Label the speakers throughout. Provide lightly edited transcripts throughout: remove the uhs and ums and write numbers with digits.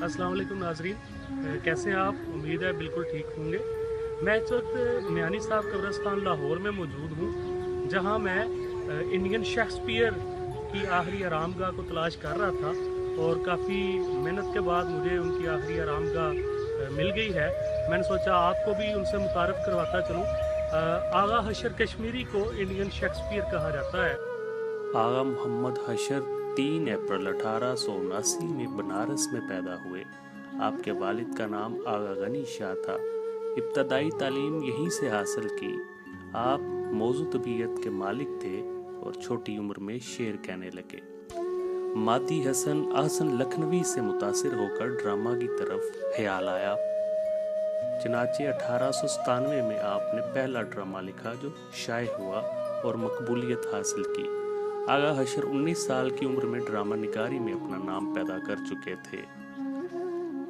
Speaker 1: अस्सलाम वालेकुम नाज़रीन, कैसे हैं आप? उम्मीद है बिल्कुल ठीक होंगे। मैं इस वक्त मियानी साहब कब्रिस्तान लाहौर में मौजूद हूँ, जहाँ मैं इंडियन शेक्सपियर की आखिरी आरामगाह को तलाश कर रहा था और काफ़ी मेहनत के बाद मुझे उनकी आखिरी आरामगाह मिल गई है। मैंने सोचा आपको भी उनसे मुतारफ़ करवाता चलूँ। आगा हशर कश्मीरी को इंडियन शेक्सपियर कहा जाता है।
Speaker 2: आगा मोहम्मद हशर 3 अप्रैल 1879 में बनारस में पैदा हुए। आपके वालिद का नाम आगा गनी शाह था। इब्तदाई तालीम यहीं से हासिल की। आप मौजू तबीयत के मालिक थे और छोटी उम्र में शेर कहने लगे। मादी हसन आहसन लखनवी से मुतासिर होकर ड्रामा की तरफ ख्याल आया। चनाचे 1897 में आपने पहला ड्रामा लिखा जो शाये हुआ और मकबूलियत हासिल की। आगा हशर 19 साल की उम्र में ड्रामा निगारी में अपना नाम पैदा कर चुके थे।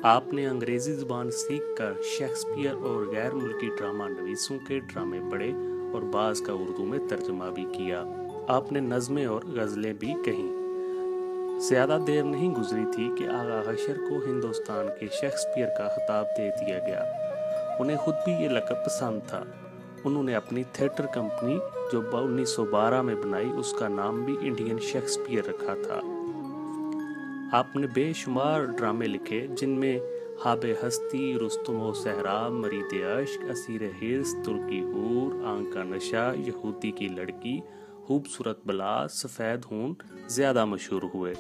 Speaker 2: आपने अंग्रेजी ज़ुबान सीखकर शेक्सपियर और गैर मुल्की ड्रामा नवीसों के ड्रामे पढ़े और बाज़ का उर्दू में तर्जमा भी किया। आपने नज़में और गज़लें भी कहीं। ज़्यादा देर नहीं गुजरी थी कि आगा हशर को हिंदुस्तान के शेक्सपियर का खिताब दे दिया गया। उन्हें खुद भी ये लक़ब पसंद था। उन्होंने अपनी थिएटर कंपनी जो 1912 में बनाई, उसका नाम भी इंडियन शेक्सपियर रखा था। आपने बेशुमार ड्रामे लिखे जिनमें हाबे हस्ती, रुस्तुम सहरा, मरीद अश्क, असीर हिर्स, तुर्की हूर, आंख का नशा, यहूदी की लड़की, खूबसूरत बला, सफ़ेद खून ज़्यादा मशहूर हुए।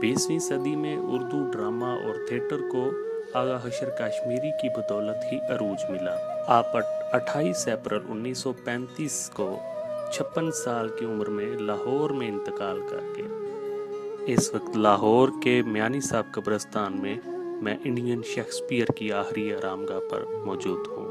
Speaker 2: 20वीं सदी में उर्दू ड्रामा और थिएटर को आगा हशर कश्मीरी की बदौलत ही अरूज मिला। आप 28 अप्रैल 1935 को 56 साल की उम्र में लाहौर में इंतकाल कर गए। इस वक्त लाहौर के मियानी साहब कब्रिस्तान में मैं इंडियन शेक्सपियर की आखिरी आरामगाह पर मौजूद हूँ।